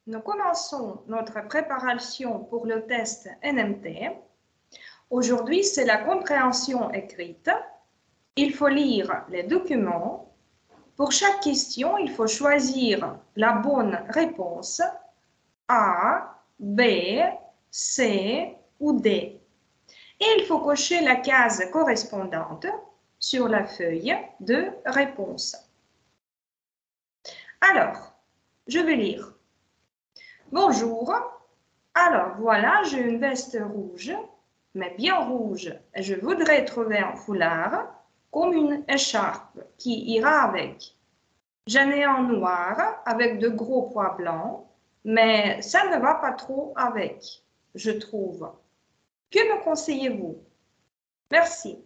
nous commençons notre préparation pour le test NMT. Aujourd'hui, c'est la compréhension écrite. Il faut lire les documents. Pour chaque question, il faut choisir la bonne réponse A, B, C ou D. Et il faut cocher la case correspondante sur la feuille de réponse. Alors, je vais lire. Bonjour. Alors, voilà, j'ai une veste rouge, mais bien rouge. Et je voudrais trouver un foulard comme une écharpe qui ira avec. J'en ai un noir avec de gros pois blancs, mais ça ne va pas trop avec, je trouve. Que me conseillez-vous? Merci.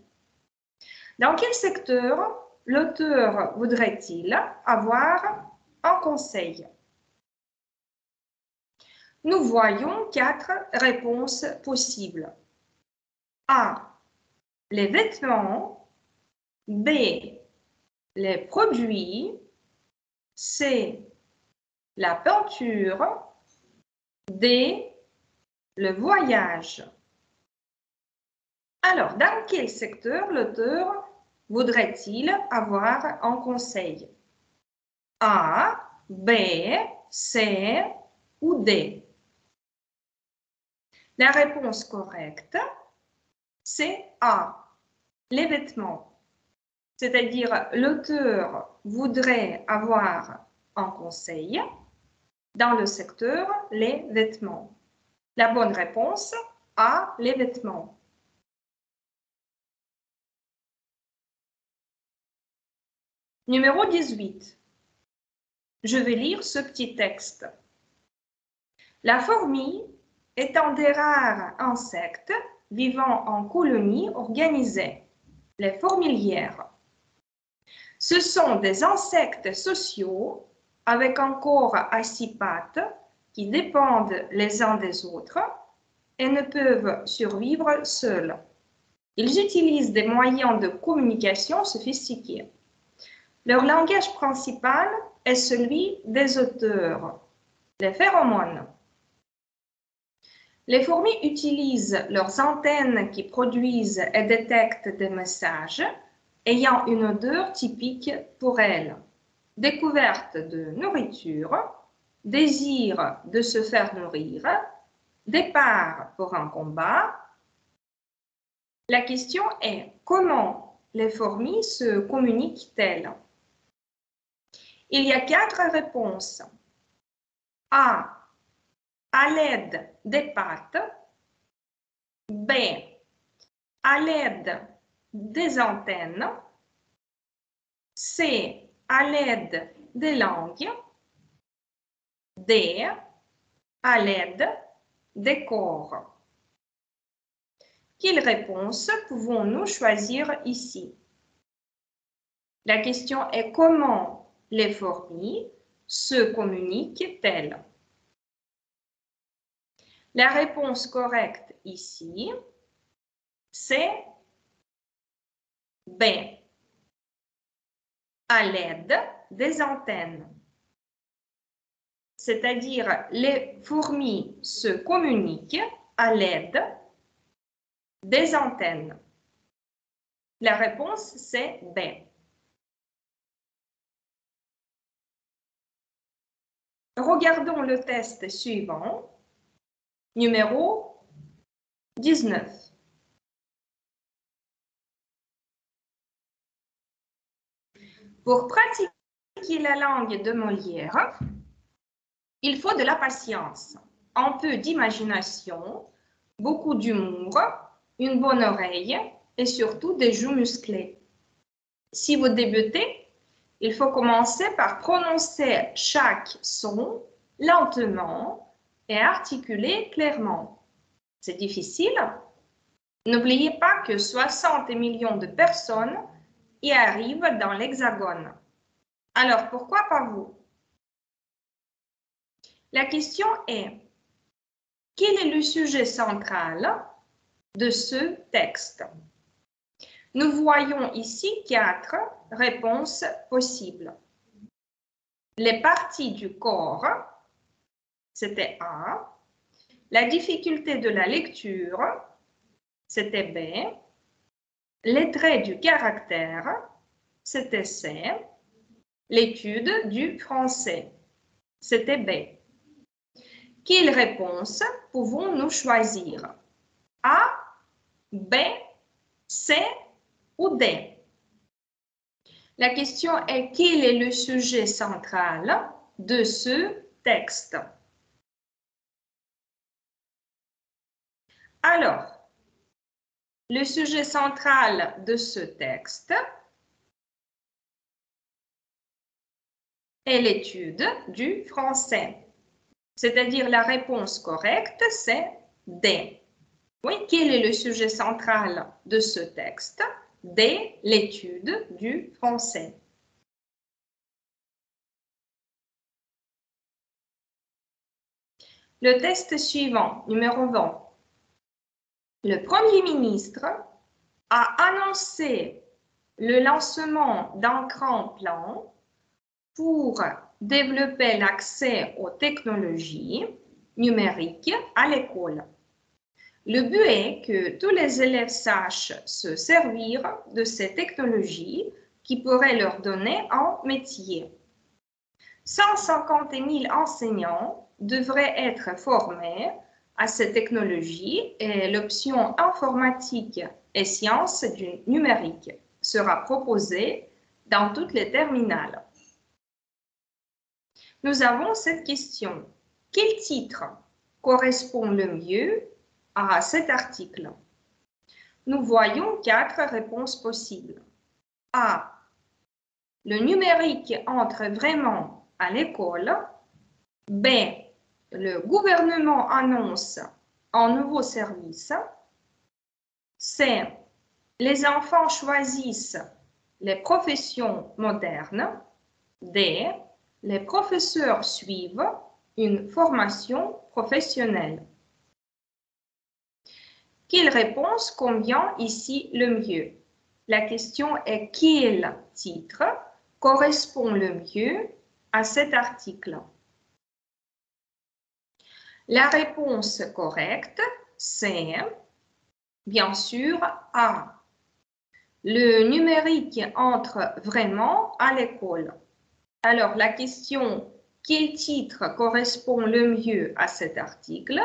Dans quel secteur l'auteur voudrait-il avoir un conseil? Nous voyons 4 réponses possibles. A. Les vêtements. B. Les produits. C. La peinture. D. Le voyage. Alors, dans quel secteur l'auteur voudrait-il avoir un conseil? A, B, C ou D? La réponse correcte, c'est A, les vêtements. C'est-à-dire, l'auteur voudrait avoir un conseil dans le secteur les vêtements. La bonne réponse, A, les vêtements. Numéro 18. Je vais lire ce petit texte. La fourmi est un des rares insectes vivant en colonies organisées, les fourmilières. Ce sont des insectes sociaux avec un corps à 6 pattes qui dépendent les uns des autres et ne peuvent survivre seuls. Ils utilisent des moyens de communication sophistiqués. Leur langage principal est celui des odeurs, les phéromones. Les fourmis utilisent leurs antennes qui produisent et détectent des messages ayant une odeur typique pour elles. Découverte de nourriture, désir de se faire nourrir, départ pour un combat. La question est comment les fourmis se communiquent-elles? Il y a 4 réponses. A. À l'aide des pattes. B. À l'aide des antennes. C. À l'aide des langues. D. À l'aide des corps. Quelle réponse pouvons-nous choisir ici? La question est comment les fourmis se communiquent-elles? La réponse correcte ici, c'est B. À l'aide des antennes. C'est-à-dire, les fourmis se communiquent à l'aide des antennes. La réponse, c'est B. Regardons le test suivant, numéro 19. Pour pratiquer la langue de Molière, il faut de la patience, un peu d'imagination, beaucoup d'humour, une bonne oreille et surtout des joues musclées. Si vous débutez, il faut commencer par prononcer chaque son lentement et articuler clairement. C'est difficile? N'oubliez pas que 60 millions de personnes y arrivent dans l'Hexagone. Alors, pourquoi pas vous? La question est, quel est le sujet central de ce texte? Nous voyons ici 4 réponses possibles. Les parties du corps, c'était A. La difficulté de la lecture, c'était B. Les traits du caractère, c'était C. L'étude du français, c'était B. Quelle réponse pouvons-nous choisir? A, B, C ou D? La question est quel est le sujet central de ce texte? Alors, le sujet central de ce texte est l'étude du français. C'est-à-dire la réponse correcte, c'est D. Oui, quel est le sujet central de ce texte? D, l'étude du français. Le test suivant, numéro 20. Le Premier ministre a annoncé le lancement d'un grand plan pour développer l'accès aux technologies numériques à l'école. Le but est que tous les élèves sachent se servir de ces technologies qui pourraient leur donner un métier. 150 000 enseignants devraient être formés à ces technologies et l'option informatique et sciences du numérique sera proposée dans toutes les terminales. Nous avons cette question. Quel titre correspond le mieux à cet article? Nous voyons 4 réponses possibles. A. Le numérique entre vraiment à l'école. B. Le gouvernement annonce un nouveau service. C. Les enfants choisissent les professions modernes. D. Les professeurs suivent une formation professionnelle. Quelle réponse convient ici le mieux? La question est quel titre correspond le mieux à cet article? La réponse correcte, c'est bien sûr A. Le numérique entre vraiment à l'école. Alors, la question quel titre correspond le mieux à cet article?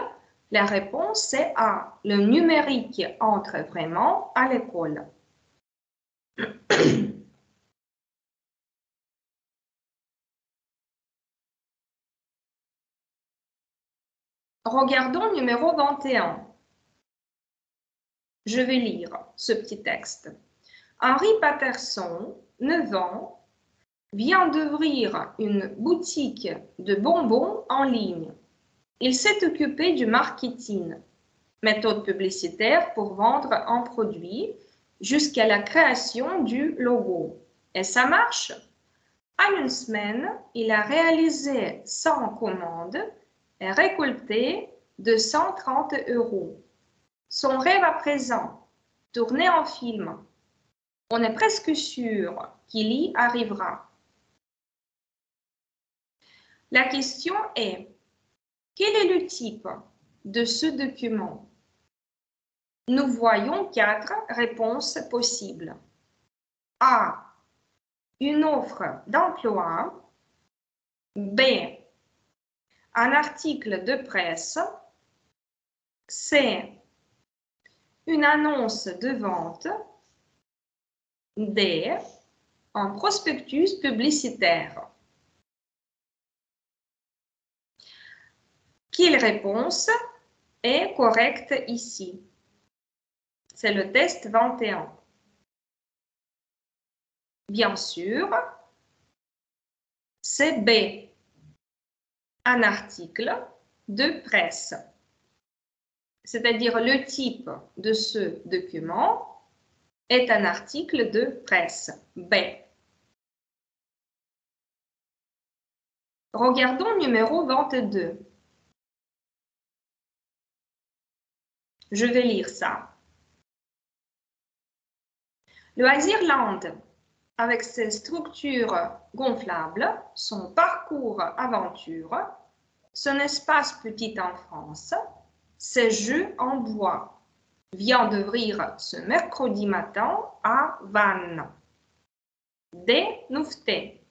La réponse c'est A. Le numérique entre vraiment à l'école. Regardons numéro 21. Je vais lire ce petit texte. Henri Patterson, 9 ans, vient d'ouvrir une boutique de bonbons en ligne. Il s'est occupé du marketing, méthode publicitaire pour vendre un produit, jusqu'à la création du logo. Et ça marche. En une semaine, il a réalisé 100 commandes et récolté 230 €. Son rêve à présent, tourner en film. On est presque sûr qu'il y arrivera. La question est, quel est le type de ce document? Nous voyons 4 réponses possibles. A. Une offre d'emploi. B. Un article de presse. C. Une annonce de vente. D. Un prospectus publicitaire. Quelle réponse est correcte ici? C'est le test 21. Bien sûr, c'est B. Un article de presse. C'est-à-dire le type de ce document est un article de presse. B. Regardons numéro 22. Je vais lire ça. Loisirland, avec ses structures gonflables, son parcours aventure, son espace Petite Enfance, ses jeux en bois, vient d'ouvrir ce mercredi matin à Vannes. Des nouveautés.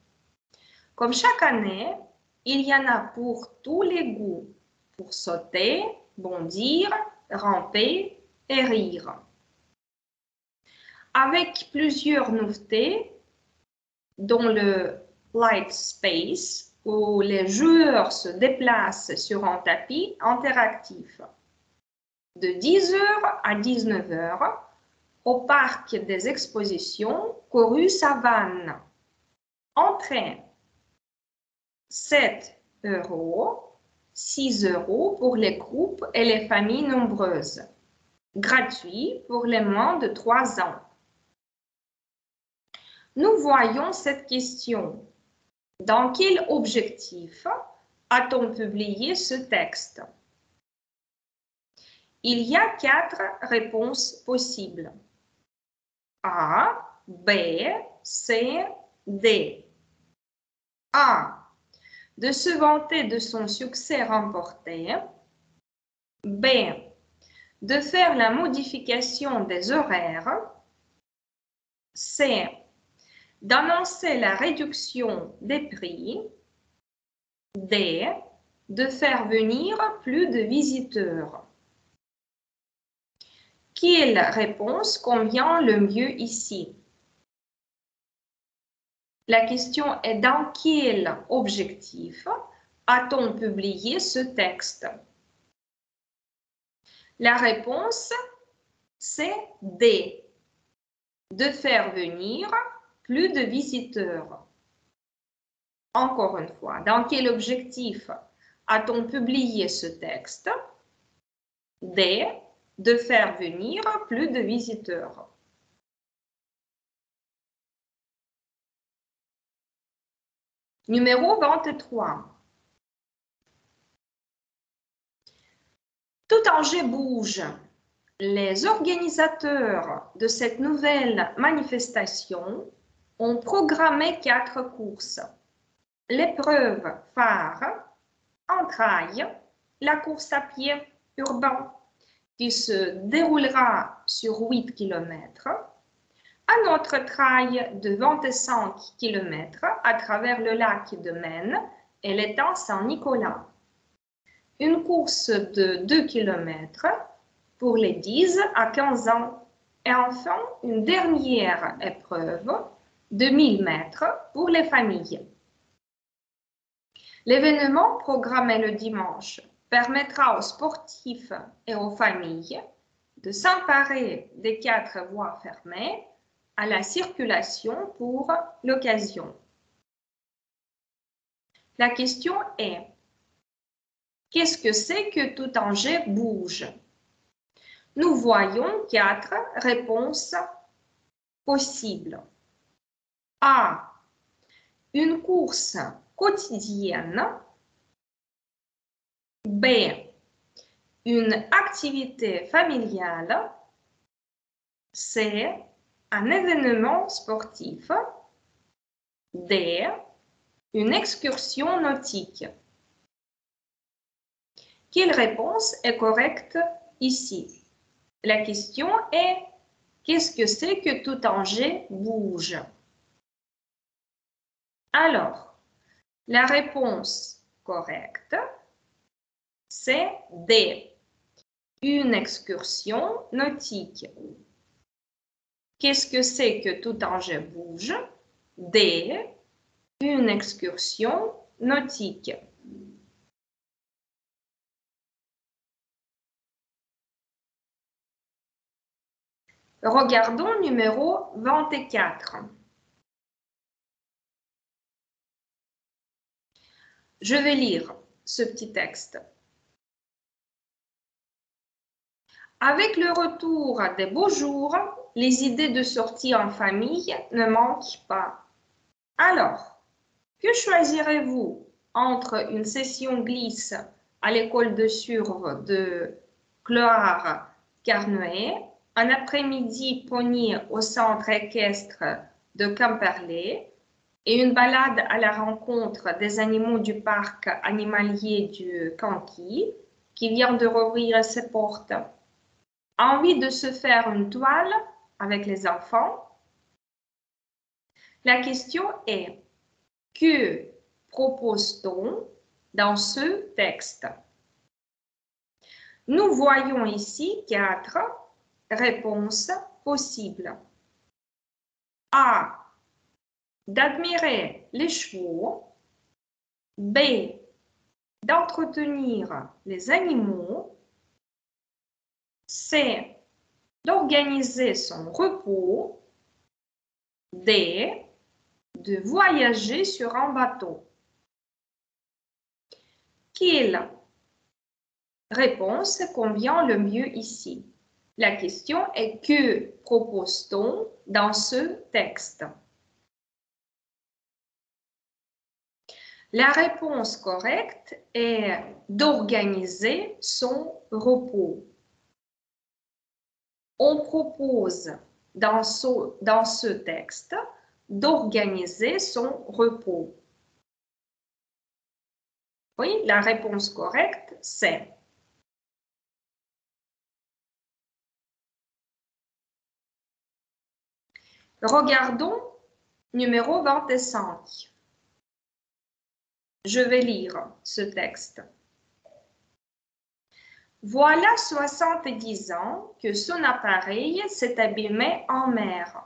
Comme chaque année, il y en a pour tous les goûts, pour sauter, bondir, ramper et rire. Avec plusieurs nouveautés, dont le Light Space, où les joueurs se déplacent sur un tapis interactif. De 10h à 19h, au parc des expositions Chorus à Vannes. Entrée 7 €, 6 € pour les groupes et les familles nombreuses. Gratuit pour les moins de 3 ans. Nous voyons cette question. Dans quel objectif a-t-on publié ce texte? Il y a 4 réponses possibles. A, B, C, D. A. De se vanter de son succès remporté. B. De faire la modification des horaires. C. D'annoncer la réduction des prix. D. De faire venir plus de visiteurs. Quelle réponse convient le mieux ici? La question est dans quel objectif a-t-on publié ce texte? La réponse, c'est D. De faire venir plus de visiteurs. Encore une fois, dans quel objectif a-t-on publié ce texte? D. De faire venir plus de visiteurs. Numéro 23. Tout Angers bouge. Les organisateurs de cette nouvelle manifestation ont programmé 4 courses. L'épreuve phare, en trail, la course à pied urbain qui se déroulera sur 8 km, un autre trail de 25 km à travers le lac de Maine et l'étang Saint-Nicolas, une course de 2 km pour les 10 à 15 ans et enfin une dernière épreuve de 1000 mètres pour les familles. L'événement programmé le dimanche permettra aux sportifs et aux familles de s'emparer des 4 voies fermées à la circulation pour l'occasion. La question est, qu'est-ce que c'est que Tout Angers bouge? Nous voyons 4 réponses possibles. A. Une course quotidienne. B. Une activité familiale. C. Un événement sportif. D. Une excursion nautique. Quelle réponse est correcte ici? La question est, qu'est-ce que c'est que Tout Angers bouge? Alors, la réponse correcte, c'est D. Une excursion nautique. Qu'est-ce que c'est que Tout Angers bouge? D. Une excursion nautique. Regardons numéro 24. Je vais lire ce petit texte. Avec le retour des beaux jours, les idées de sortie en famille ne manquent pas. Alors, que choisirez-vous entre une session glisse à l'école de surf de Clohars-Carnoët, un après-midi poney au centre équestre de Quimperlé et une balade à la rencontre des animaux du parc animalier du Canqui, qui vient de rouvrir ses portes. Envie de se faire une toile avec les enfants? La question est, que propose-t-on dans ce texte? Nous voyons ici 4 réponses possibles. A. D'admirer les chevaux. B. D'entretenir les animaux. C. D'organiser son repos. D. De voyager sur un bateau. Quelle réponse convient le mieux ici? La question est que propose-t-on dans ce texte? La réponse correcte est d'organiser son repos. On propose dans ce texte d'organiser son repos. Oui, la réponse correcte, c'est regardons numéro 25. Je vais lire ce texte. Voilà 70 ans que son appareil s'est abîmé en mer.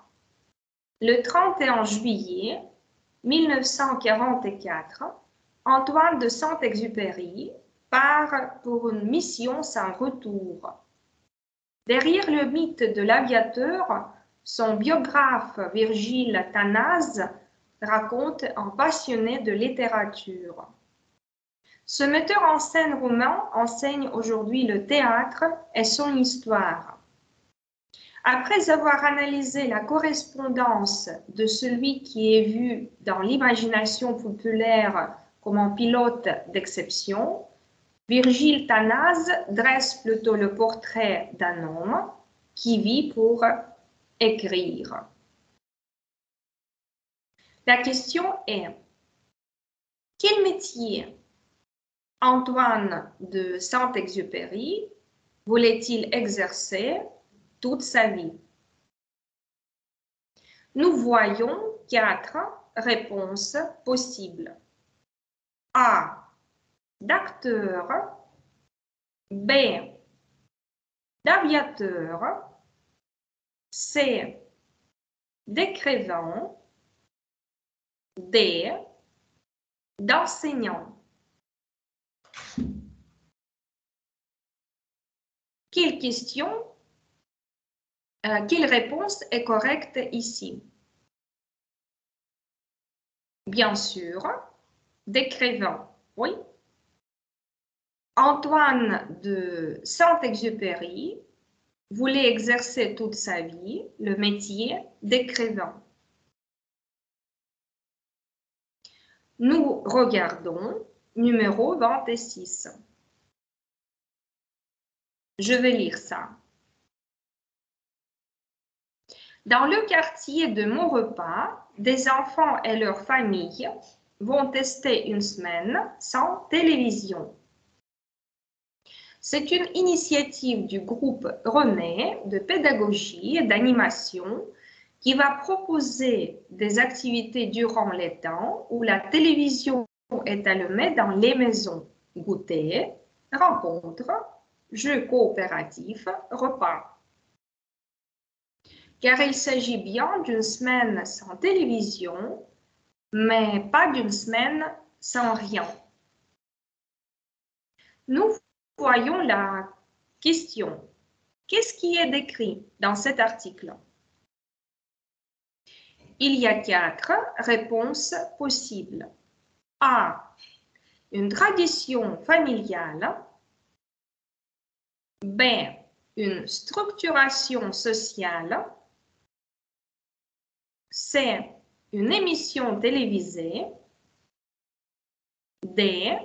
Le 31 juillet 1944, Antoine de Saint-Exupéry part pour une mission sans retour. Derrière le mythe de l'aviateur, son biographe Virgile Tanaz raconte un passionné de littérature. Ce metteur en scène roumain enseigne aujourd'hui le théâtre et son histoire. Après avoir analysé la correspondance de celui qui est vu dans l'imagination populaire comme un pilote d'exception, Virgile Tanaz dresse plutôt le portrait d'un homme qui vit pour écrire. La question est, quel métier Antoine de Saint-Exupéry voulait-il exercer toute sa vie? Nous voyons 4 réponses possibles. A. D'acteur. B. D'aviateur. C. D'écrivain. D. D'enseignant. Quelle réponse est correcte ici? Bien sûr, d'écrivain, oui. Antoine de Saint-Exupéry voulait exercer toute sa vie le métier d'écrivain. Nous regardons numéro 26. Je vais lire ça. Dans le quartier de Maurepas, des enfants et leurs familles vont tester une semaine sans télévision. C'est une initiative du groupe René de pédagogie et d'animation qui va proposer des activités durant les temps où la télévision est allumée dans les maisons. Goûter, rencontres, jeux coopératifs, repas. Car il s'agit bien d'une semaine sans télévision, mais pas d'une semaine sans rien. Nous voyons la question. Qu'est-ce qui est décrit dans cet article? Il y a 4 réponses possibles. A. Une tradition familiale. B. Une structuration sociale. C. Une émission télévisée. D.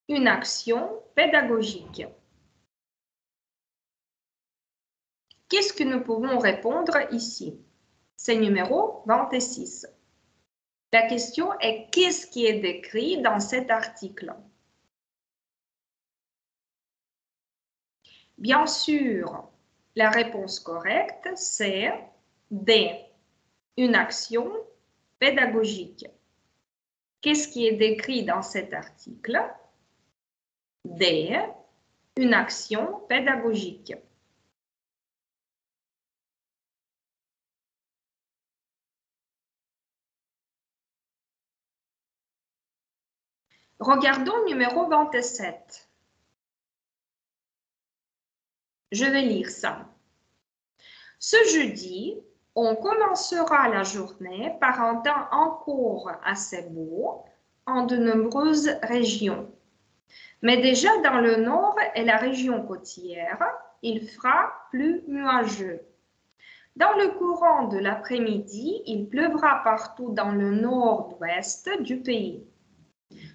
Une action pédagogique. Qu'est-ce que nous pouvons répondre ici? C'est numéro 26. La question est qu'est-ce qui est décrit dans cet article? Bien sûr, la réponse correcte, c'est D, une action pédagogique. Qu'est-ce qui est décrit dans cet article? D, une action pédagogique. Regardons numéro 27. Je vais lire ça. Ce jeudi, on commencera la journée par un temps encore assez beau en de nombreuses régions. Mais déjà dans le nord et la région côtière, il fera plus nuageux. Dans le courant de l'après-midi, il pleuvra partout dans le nord-ouest du pays.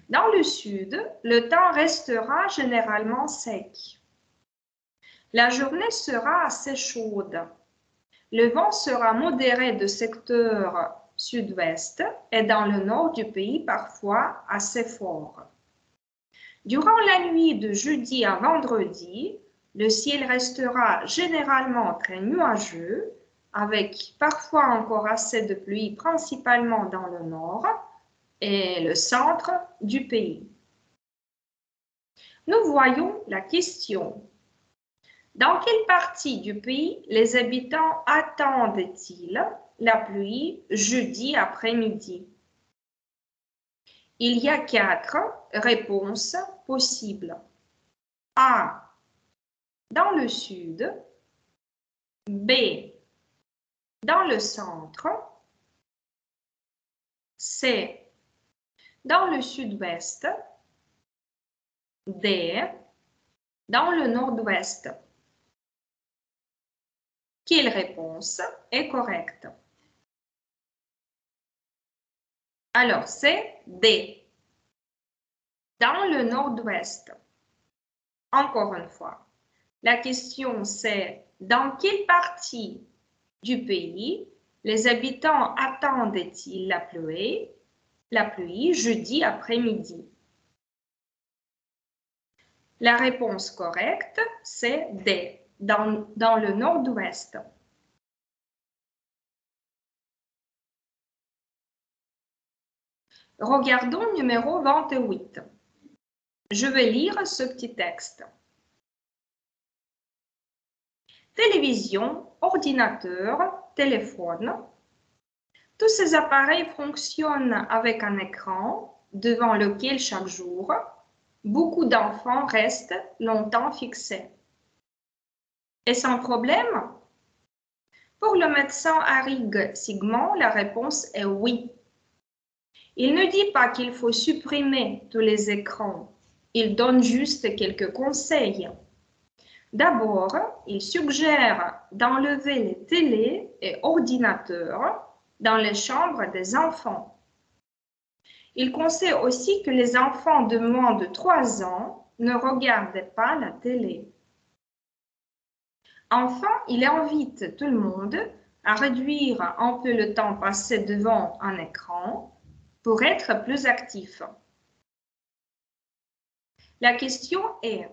Dans le sud, le temps restera généralement sec. La journée sera assez chaude. Le vent sera modéré de secteur sud-ouest et dans le nord du pays parfois assez fort. Durant la nuit de jeudi à vendredi, le ciel restera généralement très nuageux, avec parfois encore assez de pluie, principalement dans le nord et le centre du pays. Nous voyons la question. Dans quelle partie du pays les habitants attendent-ils la pluie jeudi après-midi? Il y a 4 réponses possibles. A. Dans le sud. B. Dans le centre. C. Dans le sud-ouest. D. Dans le nord-ouest. Quelle réponse est correcte? Alors, c'est D. Dans le nord-ouest. Encore une fois, la question c'est dans quelle partie du pays les habitants attendent-ils la pluie jeudi après-midi? La réponse correcte, c'est D, dans le nord-ouest. Regardons numéro 28. Je vais lire ce petit texte. Télévision, ordinateur, téléphone. Tous ces appareils fonctionnent avec un écran devant lequel chaque jour, beaucoup d'enfants restent longtemps fixés. Est-ce un problème? Pour le médecin Harrig Sigmund, la réponse est oui. Il ne dit pas qu'il faut supprimer tous les écrans, il donne juste quelques conseils. D'abord, il suggère d'enlever les télés et ordinateurs dans les chambres des enfants. Il conseille aussi que les enfants de moins de 3 ans ne regardent pas la télé. Enfin, il invite tout le monde à réduire un peu le temps passé devant un écran pour être plus actif. La question est,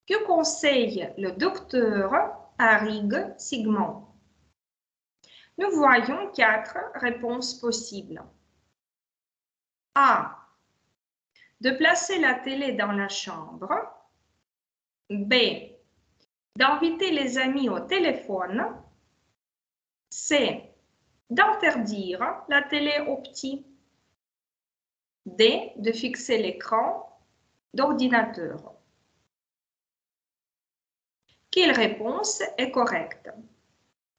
que conseille le docteur Harrig Sigmund? Nous voyons 4 réponses possibles. A. De placer la télé dans la chambre. B. D'inviter les amis au téléphone. C. D'interdire la télé aux petits. D. De fixer l'écran d'ordinateur. Quelle réponse est correcte?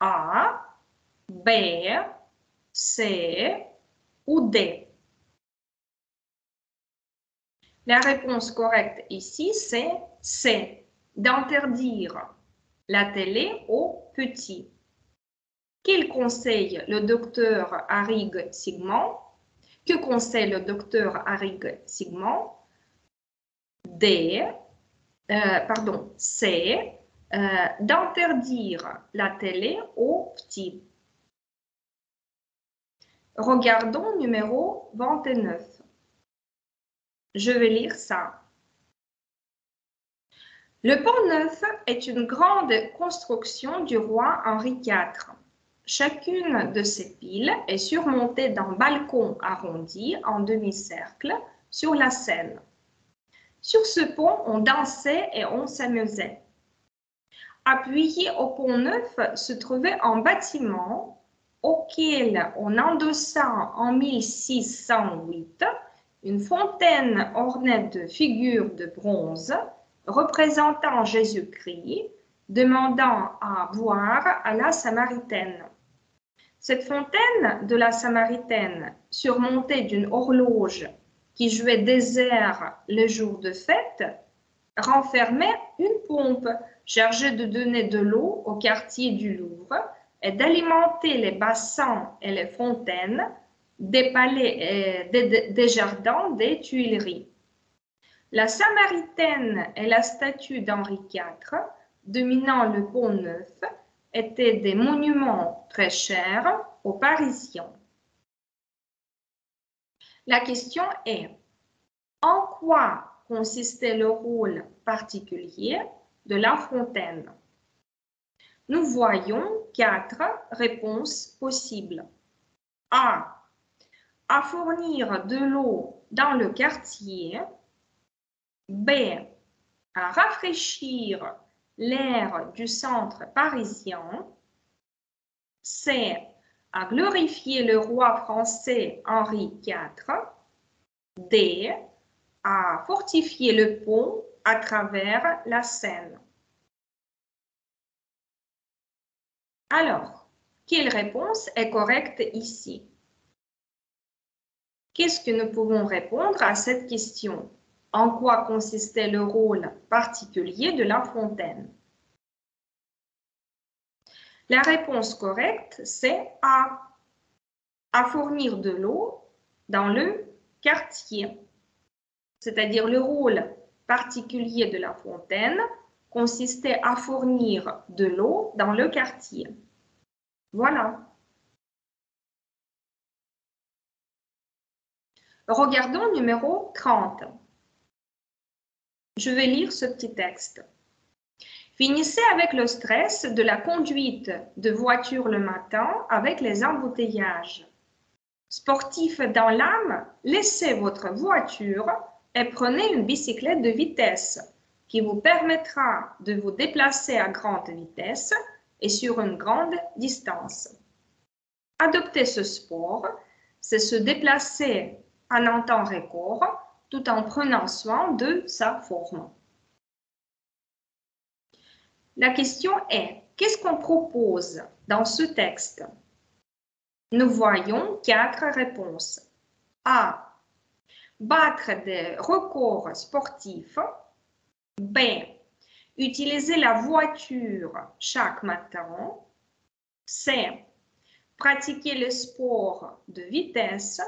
A, B, C ou D? La réponse correcte ici, c'est C, d'interdire la télé aux petits. Quel conseille le docteur Harrig Sigmund? Que conseille le docteur Harrig Sigmund? C, d'interdire la télé aux petits. Regardons numéro 29. Je vais lire ça. Le Pont-Neuf est une grande construction du roi Henri IV. Chacune de ces piles est surmontée d'un balcon arrondi en demi-cercle sur la Seine. Sur ce pont, on dansait et on s'amusait. Appuyé au Pont-Neuf se trouvait un bâtiment auquel on endossa en 1608 une fontaine ornée de figures de bronze représentant Jésus-Christ demandant à boire à la Samaritaine. Cette fontaine de la Samaritaine, surmontée d'une horloge qui jouait des airs les jours de fête, renfermait une pompe chargée de donner de l'eau au quartier du Louvre et d'alimenter les bassins et les fontaines des palais et des jardins des Tuileries. La Samaritaine et la statue d'Henri IV, dominant le Pont-Neuf, étaient des monuments très chers aux Parisiens. La question est, en quoi consistait le rôle particulier de la fontaine? Nous voyons 4 réponses possibles. A. À fournir de l'eau dans le quartier. B. À rafraîchir l'air du centre parisien. C. À glorifier le roi français Henri IV. D. À fortifier le pont à travers la Seine. Alors, quelle réponse est correcte ici? Qu'est-ce que nous pouvons répondre à cette question? En quoi consistait le rôle particulier de la fontaine? La réponse correcte, c'est A. À fournir de l'eau dans le quartier. C'est-à-dire le rôle particulier de la fontaine consistait à fournir de l'eau dans le quartier. Voilà. Regardons numéro 30. Je vais lire ce petit texte. Finissez avec le stress de la conduite de voiture le matin avec les embouteillages. Sportif dans l'âme, laissez votre voiture et prenez une bicyclette de vitesse qui vous permettra de vous déplacer à grande vitesse et sur une grande distance. Adopter ce sport, c'est se déplacer en un temps record tout en prenant soin de sa forme. La question est, qu'est-ce qu'on propose dans ce texte? Nous voyons 4 réponses. A. Battre des records sportifs. B. Utiliser la voiture chaque matin. C. Pratiquer le sport de vitesse.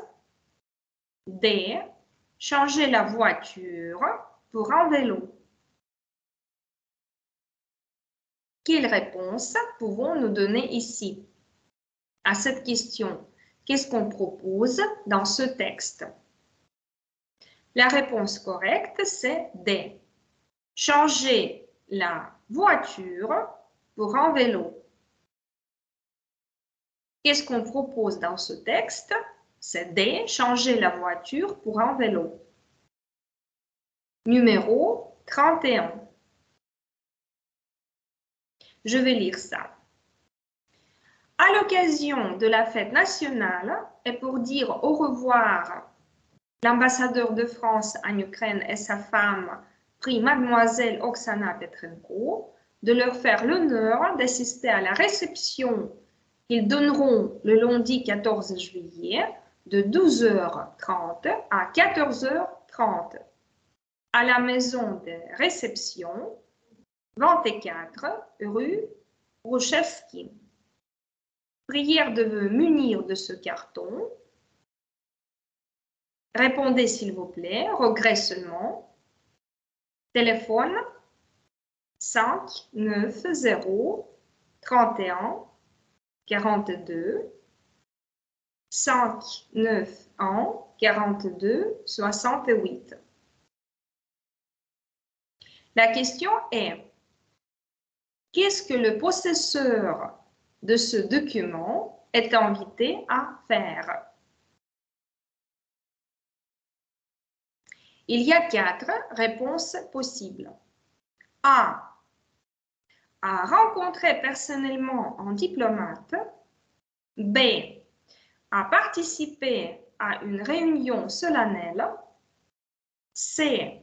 D. Changer la voiture pour un vélo. Quelle réponse pouvons-nous donner ici à cette question? Qu'est-ce qu'on propose dans ce texte? La réponse correcte, c'est D. Changer la voiture pour un vélo. Qu'est-ce qu'on propose dans ce texte? C'est D. Changer la voiture pour un vélo. Numéro 31. Je vais lire ça. À l'occasion de la fête nationale et pour dire au revoir, l'ambassadeur de France en Ukraine et sa femme prient Mademoiselle Oksana Petrenko de leur faire l'honneur d'assister à la réception qu'ils donneront le lundi 14 juillet de 12h30 à 14h30 à la maison de réception 24 rue Rouchevski. Prière de vous munir de ce carton. Répondez s'il vous plaît, regret seulement. Téléphone 5 9 0 31 42 5, 9 ans, 42, 68. La question est, qu'est-ce que le possesseur de ce document est invité à faire? Il y a 4 réponses possibles. A. À rencontrer personnellement un diplomate. B. À participer à une réunion solennelle. C.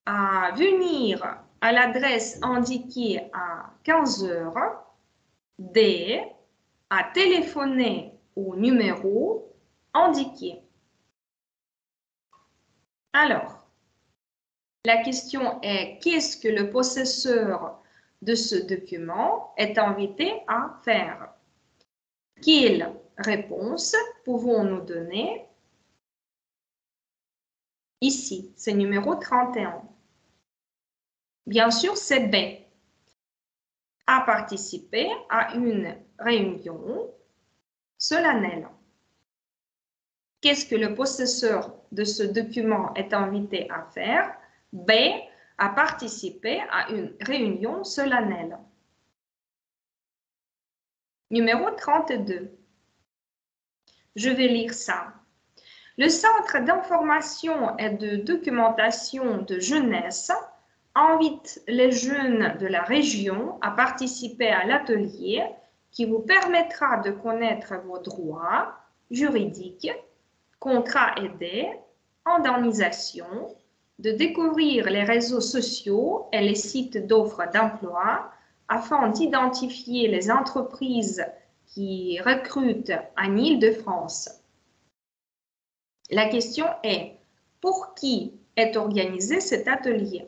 À venir à l'adresse indiquée à 15 heures. D. À téléphoner au numéro indiqué. Alors, la question est, qu'est-ce que le possesseur de ce document est invité à faire? Quelle réponse pouvons-nous donner? Ici, c'est numéro 31. Bien sûr, c'est B. À participer à une réunion solennelle. Qu'est-ce que le possesseur de ce document est invité à faire? B. À participer à une réunion solennelle. Numéro 32. Je vais lire ça. Le Centre d'information et de documentation de jeunesse invite les jeunes de la région à participer à l'atelier qui vous permettra de connaître vos droits juridiques, contrats aidés, indemnisation, de découvrir les réseaux sociaux et les sites d'offres d'emploi afin d'identifier les entreprises qui recrutent en Île-de-France. La question est, pour qui est organisé cet atelier?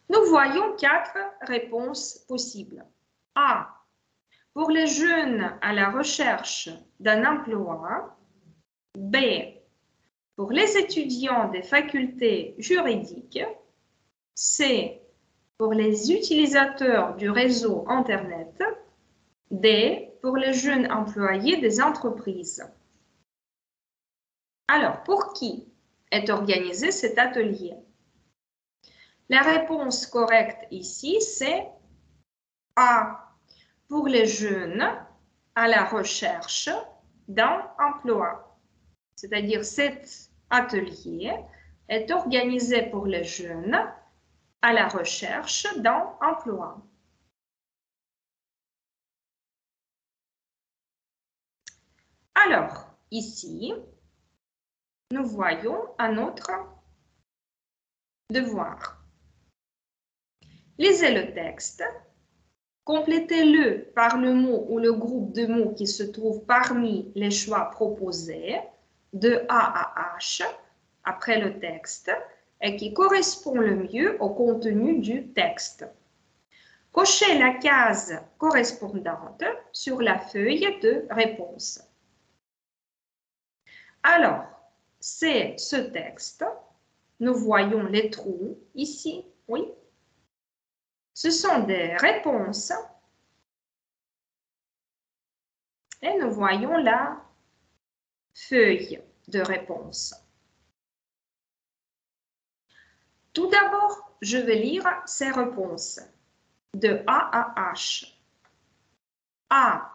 Nous voyons 4 réponses possibles. A. Pour les jeunes à la recherche d'un emploi. B. Pour les étudiants des facultés juridiques. C. Pour les utilisateurs du réseau Internet. D. Pour les jeunes employés des entreprises. Alors, pour qui est organisé cet atelier? La réponse correcte ici, c'est A. Pour les jeunes à la recherche d'un emploi. C'est-à-dire, cet atelier est organisé pour les jeunes à la recherche d'un emploi. Alors, ici, nous voyons un autre devoir. Lisez le texte, complétez-le par le mot ou le groupe de mots qui se trouve parmi les choix proposés de A à H après le texte et qui correspond le mieux au contenu du texte. Cochez la case correspondante sur la feuille de réponse. Alors, c'est ce texte. Nous voyons les trous ici, oui. Ce sont des réponses. Et nous voyons la feuille de réponse. Tout d'abord, je vais lire ces réponses de A à H. A.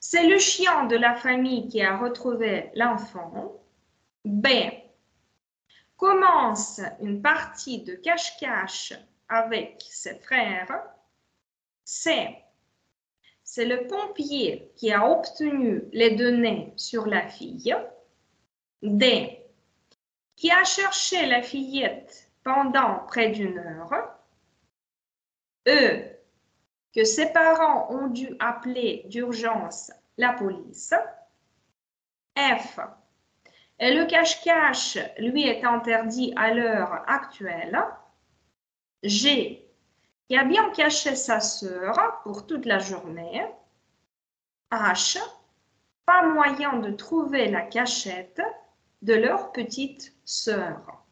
C'est le chien de la famille qui a retrouvé l'enfant. B. Commence une partie de cache-cache avec ses frères. C. C'est le pompier qui a obtenu les données sur la fille. D. Qui a cherché la fillette pendant près d'1 heure. E. Que ses parents ont dû appeler d'urgence la police. F. Et le cache-cache lui est interdit à l'heure actuelle. G. Qui a bien caché sa sœur pour toute la journée. H. Pas moyen de trouver la cachette de leur petite sœur.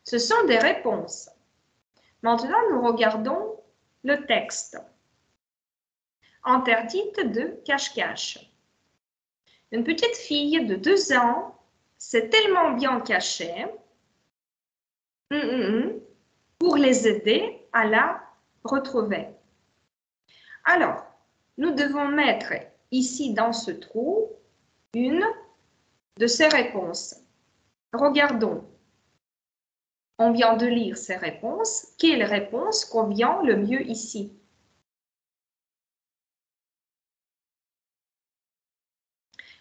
Ce sont des réponses. Maintenant, nous regardons le texte. interdite de cache-cache. Une petite fille de 2 ans s'est tellement bien cachée pour les aider à la retrouver. Alors, nous devons mettre ici dans ce trou une de ces réponses. Regardons. On vient de lire ces réponses. Quelle réponse convient le mieux ici?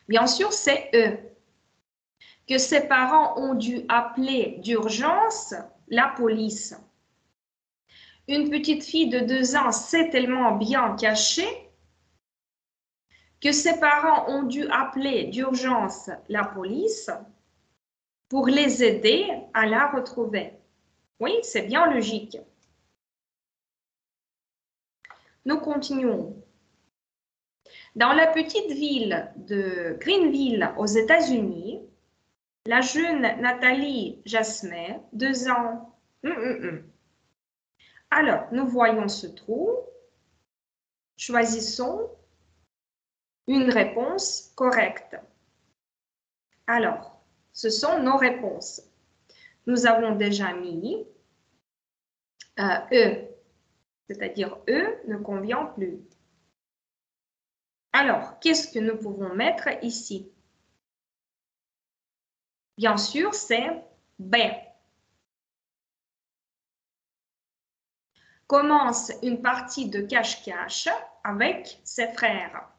Bien sûr, c'est E. Que ses parents ont dû appeler d'urgence la police. Une petite fille de 2 ans s'est tellement bien cachée que ses parents ont dû appeler d'urgence la police pour les aider à la retrouver. Oui, c'est bien logique. Nous continuons. Dans la petite ville de Greenville aux États-Unis, la jeune Nathalie Jasmet, 2 ans. Alors, nous voyons ce trou. Choisissons une réponse correcte. Alors, ce sont nos réponses. Nous avons déjà mis E, c'est-à-dire E ne convient plus. Alors, qu'est-ce que nous pouvons mettre ici? Bien sûr, c'est B. Commence une partie de cache-cache avec ses frères.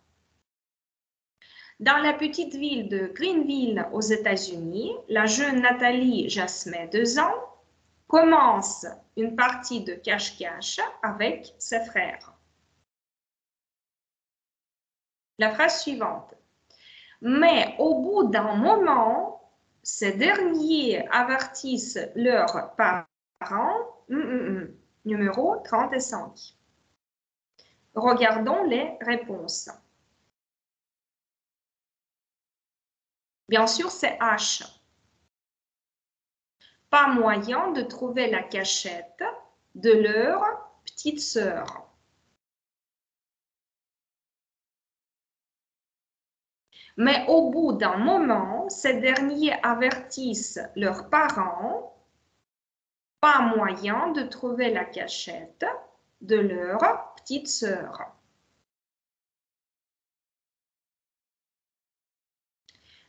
Dans la petite ville de Greenville aux États-Unis, la jeune Nathalie Jasmet, 2 ans, commence une partie de cache-cache avec ses frères. La phrase suivante. Mais au bout d'un moment, ces derniers avertissent leurs parents. Numéro 35. Regardons les réponses. Bien sûr, c'est H. Pas moyen de trouver la cachette de leur petite sœur. Mais au bout d'un moment, ces derniers avertissent leurs parents. Pas moyen de trouver la cachette de leur petite sœur.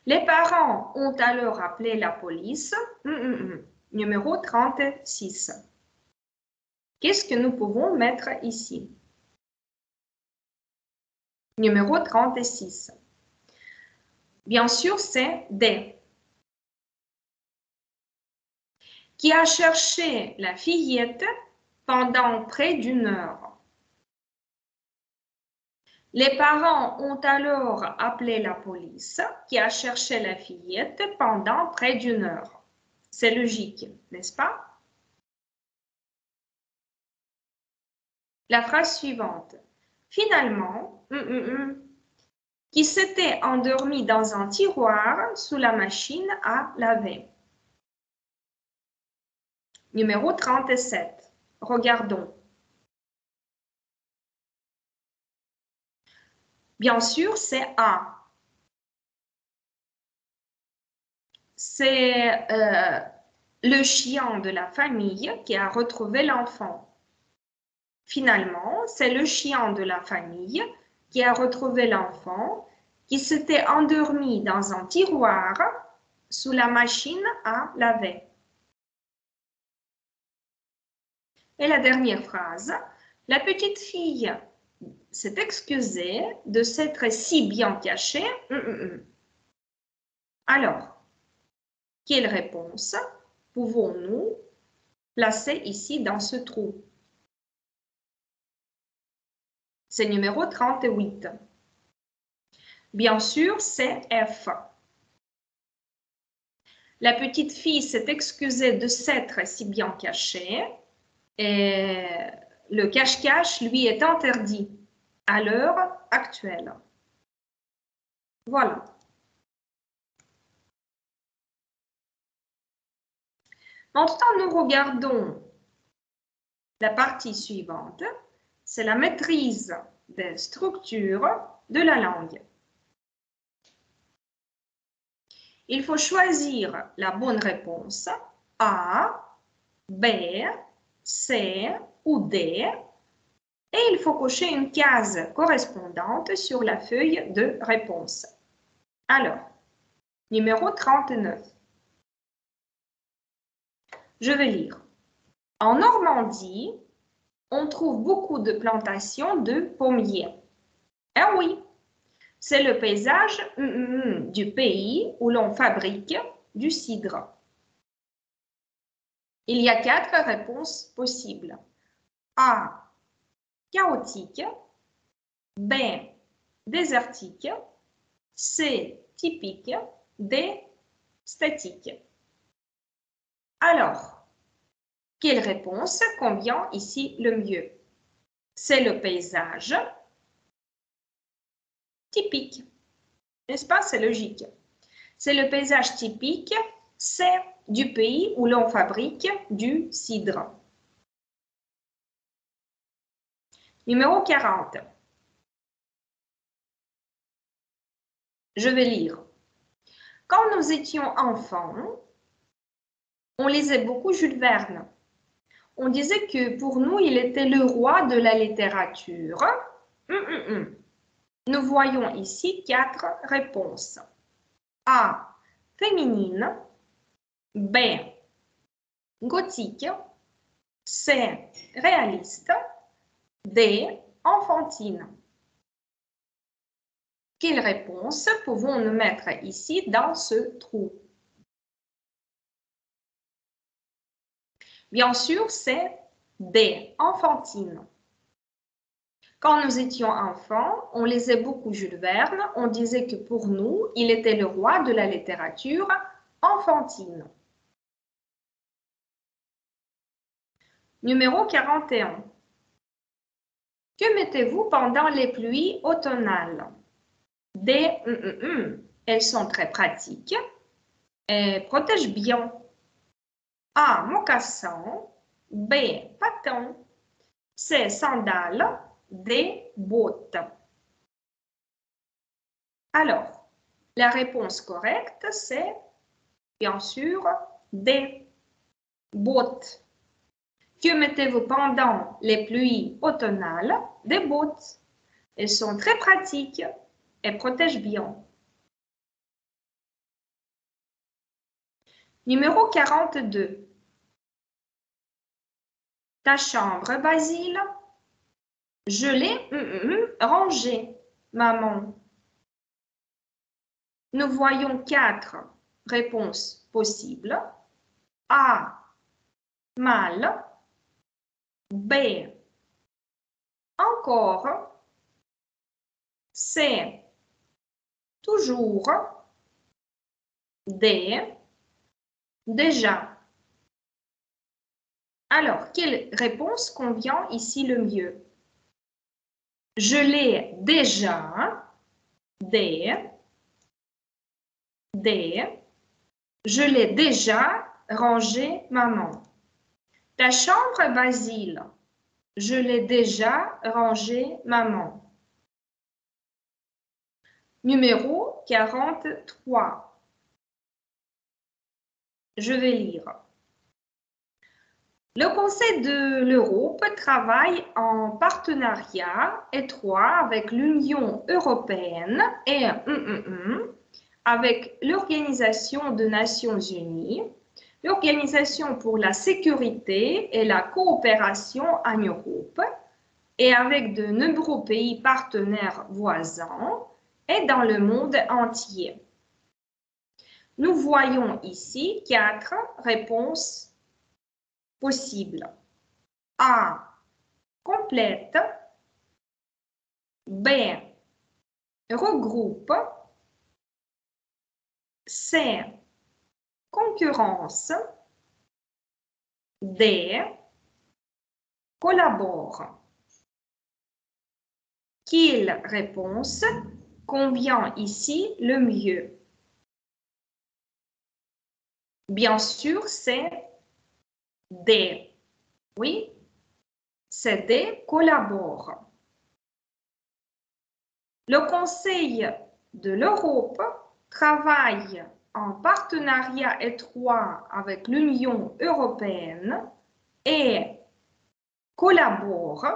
Les parents ont alors appelé la police. Numéro 36. Qu'est-ce que nous pouvons mettre ici? Numéro 36. Bien sûr, c'est D. Qui a cherché la fillette pendant près d'1 heure. Les parents ont alors appelé la police qui a cherché la fillette pendant près d'1 heure. C'est logique, n'est-ce pas? La phrase suivante. Finalement, qui s'était endormi dans un tiroir sous la machine à laver. Numéro 37. Regardons. Bien sûr, c'est A. C'est le chien de la famille qui a retrouvé l'enfant. Finalement, c'est le chien de la famille qui a retrouvé l'enfant qui s'était endormi dans un tiroir sous la machine à laver. Et la dernière phrase, la petite fille s'est excusée de s'être si bien cachée. Alors, quelle réponse pouvons-nous placer ici dans ce trou? C'est numéro 38. Bien sûr, c'est F. La petite fille s'est excusée de s'être si bien cachée et le cache-cache lui est interdit à l'heure actuelle. Voilà. Maintenant, nous regardons la partie suivante. c'est la maîtrise des structures de la langue. Il faut choisir la bonne réponse A, B, C ou D et il faut cocher une case correspondante sur la feuille de réponse. Alors, numéro 39. Je vais lire. En Normandie, on trouve beaucoup de plantations de pommiers. Ah oui, c'est le paysage du pays où l'on fabrique du cidre. Il y a 4 réponses possibles. A, chaotique. B, désertique. C, typique. D, statique. Alors, quelle réponse convient ici le mieux? C'est le paysage typique. N'est-ce pas? C'est logique. C'est le paysage typique, c'est du pays où l'on fabrique du cidre. Numéro 40. Je vais lire. Quand nous étions enfants, on lisait beaucoup Jules Verne. On disait que pour nous, il était le roi de la littérature. Nous voyons ici 4 réponses. A, féminine. B, gothique. C, réaliste. D, enfantine. Quelle réponse pouvons-nous mettre ici dans ce trou? Bien sûr, c'est D, enfantine. Quand nous étions enfants, on lisait beaucoup Jules Verne. On disait que pour nous, il était le roi de la littérature enfantine. Numéro 41. Que mettez-vous pendant les pluies automnales? D, elles sont très pratiques et protègent bien. A, mocassin. B, patins. C, sandales. D, bottes. Alors, la réponse correcte, c'est bien sûr D, bottes. Que mettez-vous pendant les pluies automnales? Des bottes. Elles sont très pratiques et protègent bien. Numéro 42. Ta chambre, Basile? Je l'ai rangée, maman. Nous voyons 4 réponses possibles. A, mal. B, encore. C, toujours. D, déjà. Alors, quelle réponse convient ici le mieux? Je l'ai déjà. D. D. Je l'ai déjà rangé, maman. Ta chambre, Basile. Je l'ai déjà rangé, maman. Numéro 43. Je vais lire. Le Conseil de l'Europe travaille en partenariat étroit avec l'Union européenne et avec l'Organisation des Nations Unies, l'Organisation pour la sécurité et la coopération en Europe et avec de nombreux pays partenaires voisins et dans le monde entier. Nous voyons ici 4 réponses possibles. A, complète. B, regroupe. C, concurrence. D, collabore. Quelle réponse convient ici le mieux? Bien sûr, c'est D. Oui, CD collabore. Le Conseil de l'Europe travaille en partenariat étroit avec l'Union européenne et collabore,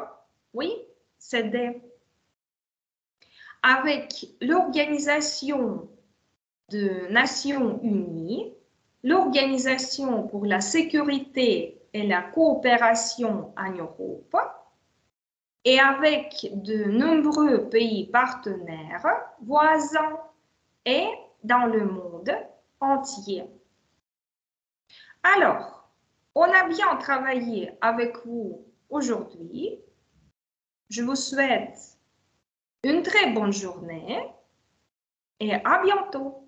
oui, CD, avec l'Organisation des Nations Unies, l'Organisation pour la sécurité et la coopération en Europe, et avec de nombreux pays partenaires, voisins et dans le monde entier. Alors, on a bien travaillé avec vous aujourd'hui. Je vous souhaite une très bonne journée et à bientôt.